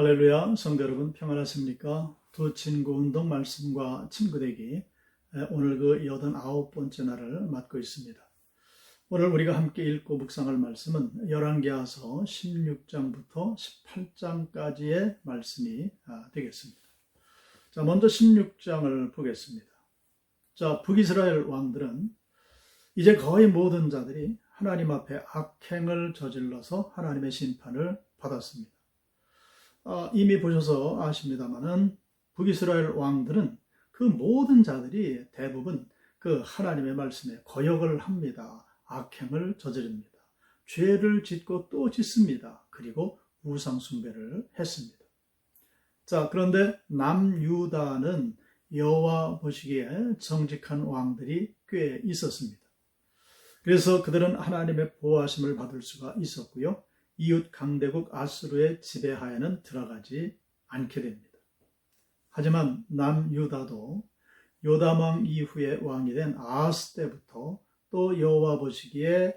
할렐루야, 성도 여러분 평안하십니까? 두 친구 운동 말씀과 친구 되기, 오늘 그 89번째 날을 맞고 있습니다. 오늘 우리가 함께 읽고 묵상할 말씀은 열왕기하서 16장부터 18장까지의 말씀이 되겠습니다. 자, 먼저 16장을 보겠습니다. 자, 북이스라엘 왕들은 이제 거의 모든 자들이 하나님 앞에 악행을 저질러서 하나님의 심판을 받았습니다. 이미 보셔서 아십니다마는 북이스라엘 왕들은 그 모든 자들이 대부분 그 하나님의 말씀에 거역을 합니다. 악행을 저지릅니다. 죄를 짓고 또 짓습니다. 그리고 우상 숭배를 했습니다. 자, 그런데 남유다는 여호와 보시기에 정직한 왕들이 꽤 있었습니다. 그래서 그들은 하나님의 보호하심을 받을 수가 있었고요. 이웃 강대국 아수르의 지배하에는 들어가지 않게 됩니다. 하지만 남유다도 요담 왕 이후에 왕이 된 아하스 때부터 또 여호와 보시기에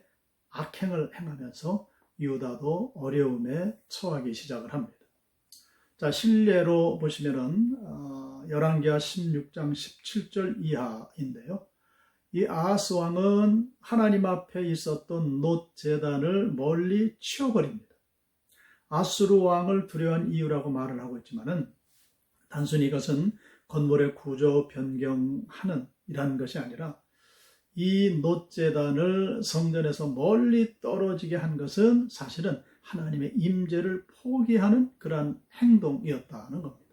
악행을 행하면서 유다도 어려움에 처하기 시작을 합니다. 자, 실례로 보시면은 열왕기하 16장 17절 이하인데요. 이 아하스 왕은 하나님 앞에 있었던 놋 제단을 멀리 치워버립니다. 아수르 왕을 두려워한 이유라고 말을 하고 있지만은 단순히 이것은 건물의 구조 변경하는 이라는 것이 아니라 이 놋 제단을 성전에서 멀리 떨어지게 한 것은 사실은 하나님의 임재를 포기하는 그러한 행동이었다는 겁니다.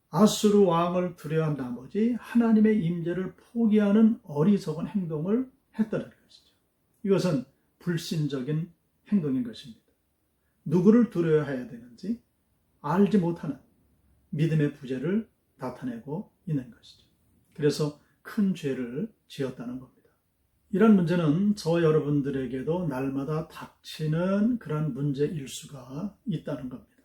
아수르 왕을 두려워한 나머지 하나님의 임재를 포기하는 어리석은 행동을 했다는 것이죠. 이것은 불신적인 행동인 것입니다. 누구를 두려워해야 되는지 알지 못하는 믿음의 부재를 나타내고 있는 것이죠. 그래서 큰 죄를 지었다는 겁니다. 이런 문제는 저와 여러분들에게도 날마다 닥치는 그런 문제일 수가 있다는 겁니다.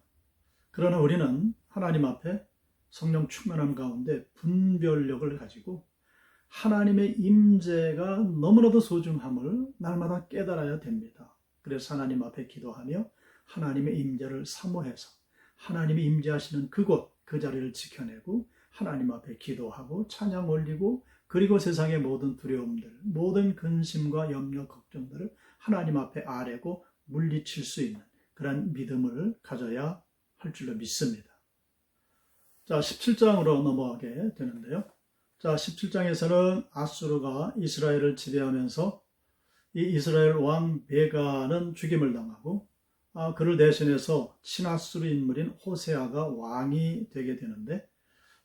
그러나 우리는 하나님 앞에 성령 충만함 가운데 분별력을 가지고 하나님의 임재가 너무나도 소중함을 날마다 깨달아야 됩니다. 그래서 하나님 앞에 기도하며 하나님의 임재를 사모해서 하나님이 임재하시는 그곳, 그 자리를 지켜내고 하나님 앞에 기도하고 찬양 올리고 그리고 세상의 모든 두려움들, 모든 근심과 염려, 걱정들을 하나님 앞에 아뢰고 물리칠 수 있는 그런 믿음을 가져야 할 줄로 믿습니다. 자, 17장으로 넘어가게 되는데요. 자, 17장에서는 아수르가 이스라엘을 지배하면서 이 이스라엘 왕 베가는 죽임을 당하고 그를 대신해서 친아수르 인물인 호세아가 왕이 되게 되는데,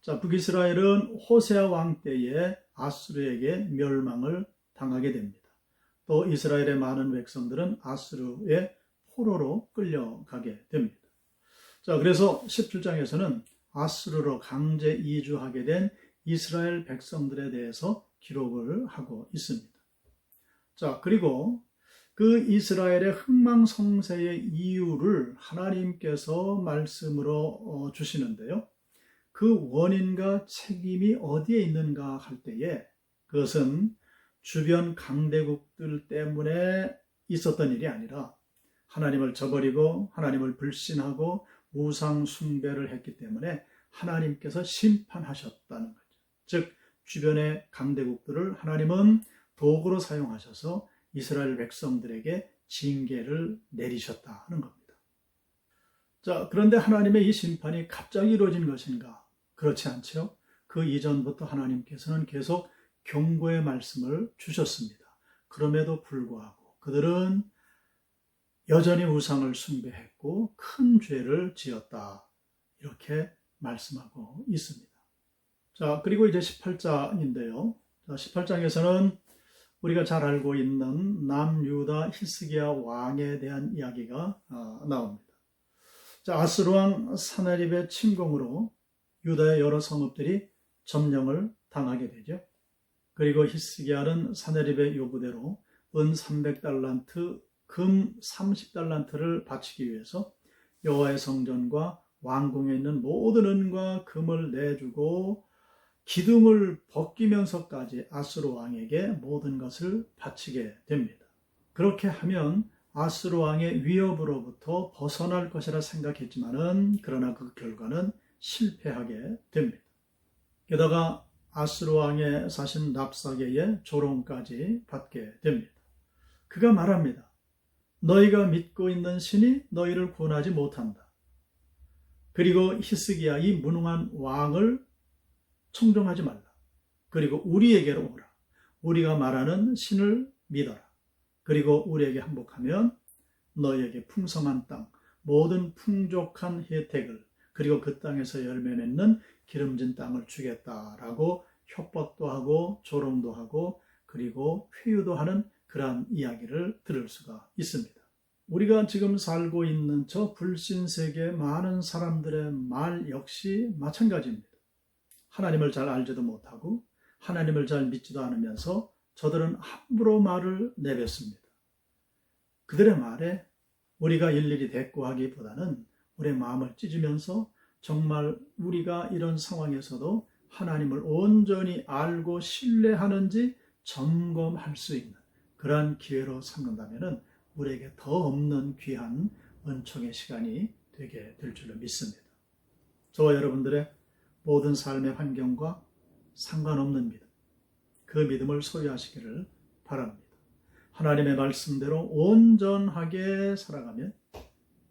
자, 북이스라엘은 호세아 왕 때에 아수르에게 멸망을 당하게 됩니다. 또 이스라엘의 많은 백성들은 아수르의 포로로 끌려가게 됩니다. 자, 그래서 17장에서는 아수르로 강제 이주하게 된 이스라엘 백성들에 대해서 기록을 하고 있습니다. 자, 그리고 그 이스라엘의 흥망성쇠의 이유를 하나님께서 말씀으로 주시는데요. 그 원인과 책임이 어디에 있는가 할 때에 그것은 주변 강대국들 때문에 있었던 일이 아니라 하나님을 저버리고 하나님을 불신하고 우상 숭배를 했기 때문에 하나님께서 심판하셨다는 거죠. 즉 주변의 강대국들을 하나님은 도구로 사용하셔서 이스라엘 백성들에게 징계를 내리셨다는 겁니다. 자, 그런데 하나님의 이 심판이 갑자기 이루어진 것인가? 그렇지 않죠. 그 이전부터 하나님께서는 계속 경고의 말씀을 주셨습니다. 그럼에도 불구하고 그들은 여전히 우상을 숭배했고 큰 죄를 지었다. 이렇게 말씀하고 있습니다. 자, 그리고 이제 18장인데요. 자, 18장에서는 우리가 잘 알고 있는 남유다 히스기야 왕에 대한 이야기가 나옵니다. 자, 아수르 왕 사나립의 침공으로 유다의 여러 성읍들이 점령을 당하게 되죠. 그리고 히스기야는 사나립의 요구대로 은 300달란트, 금 30달란트를 바치기 위해서 여호와의 성전과 왕궁에 있는 모든 은과 금을 내주고 기둥을 벗기면서까지 아수르 왕에게 모든 것을 바치게 됩니다. 그렇게 하면 아수르 왕의 위협으로부터 벗어날 것이라 생각했지만은 그러나 그 결과는 실패하게 됩니다. 게다가 아수르 왕의 사신 랍사게의 조롱까지 받게 됩니다. 그가 말합니다. 너희가 믿고 있는 신이 너희를 구원하지 못한다. 그리고 히스기야 이 무능한 왕을 청종하지 말라. 그리고 우리에게로 오라. 우리가 말하는 신을 믿어라. 그리고 우리에게 항복하면 너희에게 풍성한 땅, 모든 풍족한 혜택을 그리고 그 땅에서 열매 맺는 기름진 땅을 주겠다라고 협박도 하고 조롱도 하고 그리고 회유도 하는 그러한 이야기를 들을 수가 있습니다. 우리가 지금 살고 있는 저 불신세계의 많은 사람들의 말 역시 마찬가지입니다. 하나님을 잘 알지도 못하고 하나님을 잘 믿지도 않으면서 저들은 함부로 말을 내뱉습니다. 그들의 말에 우리가 일일이 대꾸하기보다는 우리의 마음을 찢으면서 정말 우리가 이런 상황에서도 하나님을 온전히 알고 신뢰하는지 점검할 수 있는 그러한 기회로 삼는다면 우리에게 더 없는 귀한 은총의 시간이 되게 될 줄로 믿습니다. 저와 여러분들의 모든 삶의 환경과 상관없는 믿음, 그 믿음을 소유하시기를 바랍니다. 하나님의 말씀대로 온전하게 살아가면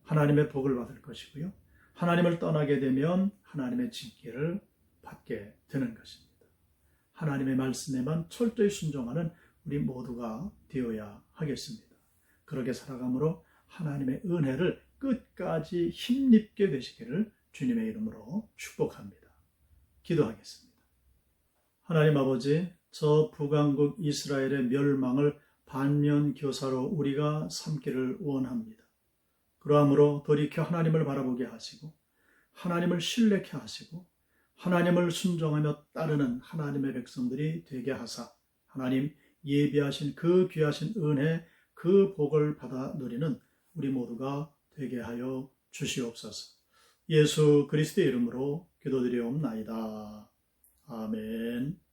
하나님의 복을 받을 것이고요. 하나님을 떠나게 되면 하나님의 징계를 받게 되는 것입니다. 하나님의 말씀에만 철저히 순종하는 우리 모두가 되어야 하겠습니다. 그렇게 살아감으로 하나님의 은혜를 끝까지 힘입게 되시기를 주님의 이름으로 축복합니다. 기도하겠습니다. 하나님 아버지, 저 북왕국 이스라엘의 멸망을 반면교사로 우리가 삼기를 원합니다. 그러므로 돌이켜 하나님을 바라보게 하시고 하나님을 신뢰케 하시고 하나님을 순종하며 따르는 하나님의 백성들이 되게 하사 하나님 예비하신 그 귀하신 은혜 그 복을 받아 누리는 우리 모두가 되게 하여 주시옵소서. 예수 그리스도의 이름으로 기도드리옵나이다. 아멘.